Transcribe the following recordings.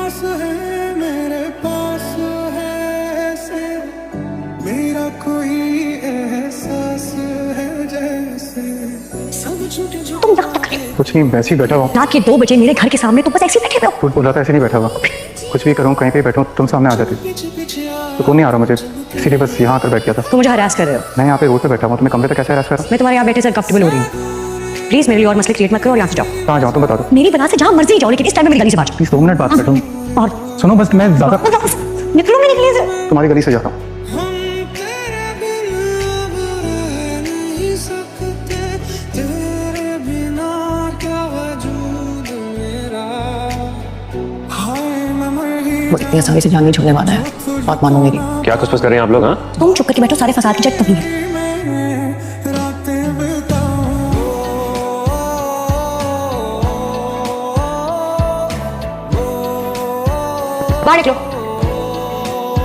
पास है, मेरे पास है ऐसे, मेरा कोई एहसास है जैसे सब छूटे जो। तुम यहाँ तक रहे कुछ नहीं, वैसे ही बैठा हुआ। रात के 2 बजे मेरे घर के सामने तुम बस ऐसे ही बैठे हुए हो। कुछ बोला था, ऐसे नहीं बैठा हुआ। कुछ भी करूँ, कहीं पे बैठूँ, तुम सामने आ जाती। तो कौन नहीं आ रहा मुझे, इसीलिए बस यहाँ आकर बैठ गया था। तुम मुझे हरास कर रहे हो। मैं यहाँ पे रोड पे बैठा हूँ, तुम्हें कमरे तक कैसे हरास कर रहा हूँ? मैं तुम्हारे यहाँ बैठे से कंफर्टेबल हो रही हूँ। प्लीज मेरे लिए और मसले क्रिएट मत करो और यहाँ से जाओ। कहाँ जाऊँ तुम बता दो। मेरी वजह से जहाँ मर्जी जाओ, लेकिन इस टाइम में मेरी गली से बाहर प्लीज 2 मिनट बात बैठूँ। और सुनो बस, मैं ज़्यादा निकलो मेरी गली से। तुम्हारी गली से जाता हूँ। हम तेरे बिना अब रह नहीं सकते, तेरे बिना क्या वजूद मेरा। हाय मैं मर ही वो इतनी आसानी से जान नहीं छोड़ने वाला है, बात मानो मेरी। क्या कुछ कर रहे हैं आप लोग? हाँ, तुम चुप करके बैठो, सारे फसाद की जड़ तुम ही है। रातें बिताऊं। बाहर निकलो।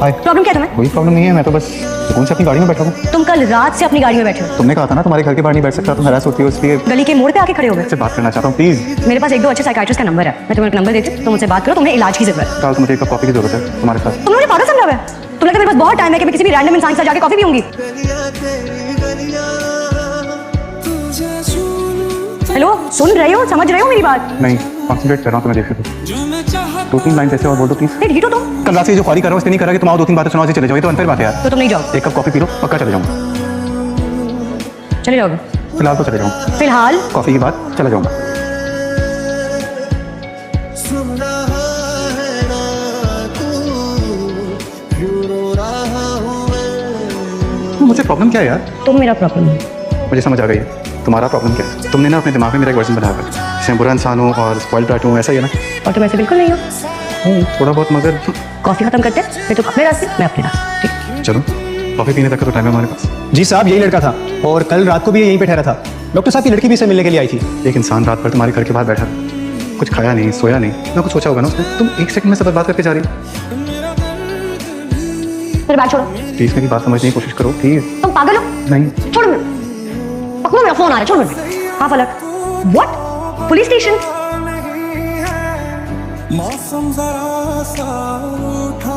हाय, प्रॉब्लम क्या है तुम्हें? कोई प्रॉब्लम नहीं है, मैं तो बस सुकून से अपनी गाड़ी में बैठा हूँ। तुम कल रात से अपनी गाड़ी में बैठे हो, तुमने कहा था ना तुम्हारे घर के बाहर नहीं बैठ सकता, तुम हरास होती हो, इसलिए गली के मोड़ पे आके खड़े हो गए। से बात करना चाहता हूँ प्लीज। मेरे पास 1-2 अच्छे साइकाइट्रिस्ट का नंबर है, मैं तुम्हें नंबर देती हूँ, तुम मुझसे बात करो, तुम्हें इलाज की जरूरत है। कल मुझे एक कप कॉफी की जरूरत है तुम्हारे साथ। तुम मुझे पागल समझा हुआ है? तुम्हें लगता है मेरे पास बहुत टाइम है कि मैं किसी भी रैंडम इंसान के साथ जाके कॉफी पीऊंगी? हेलो, सुन रहे हो, समझ रहे हो मेरी बात? नहीं, कॉन्सेंट्रेट कर रहा हूँ, तुम्हें देख रहा जो मैं चाहता 2-3 लाइन ऐसे और बोल दो प्लीज। ढीठो तुम। कल रात से जो ख्वारी कर रहा हूँ इसलिए नहीं कर रहा कि तुम आओ 2-3 बातें सुनाओ से चले जाओ, ये तो अनफेयर बात है यार। तो तुम नहीं जाओ? एक कप कॉफी पी लो, पक्का चले जाऊंगा। चले जाओगे? फिलहाल तो चले जाऊंगा, फिलहाल कॉफी के बाद चला जाऊंगा। सुन रहा है ना तू, क्यों रो रहा हूँ मैं। मुझे प्रॉब्लम क्या है यार? तुम मेरा प्रॉब्लम है। मुझे समझ आ गई है तुम्हारा प्रॉब्लम क्या है। तुमने ना अपने दिमाग में मेरा एक वर्जन बनाया है, जैसे मैं बुरा इंसान हूँ और स्पॉइल ब्रैट हूँ, ऐसा ही है ना? और तुम ऐसे बिल्कुल नहीं हो। थोड़ा बहुत, मगर कॉफी खत्म करते हैं, फिर तुम अपने रास्ते, मैं अपने रास्ते। ठीक? चलो, कॉफी पीने तक का तो टाइम है हमारे पास। जी साहब, यही लड़का था और कल रात को भी यहीं पे ठहरा था। डॉक्टर साहब की लड़की भी इससे मिलने के लिए आई थी। एक इंसान रात भर तुम्हारे घर के बाहर बैठा, कुछ खाया नहीं, सोया नहीं, ना कुछ सोचा होगा ना उसने। तुम 1 सेकंड में सब बात करके जा रही हो। मेरी बात छोड़ो। प्लीज मेरी बात समझने की कोशिश करो प्लीज। तुम पागल हो? नहीं, छोड़ो मेरे, पकड़ो, मेरा फोन आ रहा है, छोड़ो मेरे। हाँ फलक, व्हाट? Police station? मौसम जरा सा उठा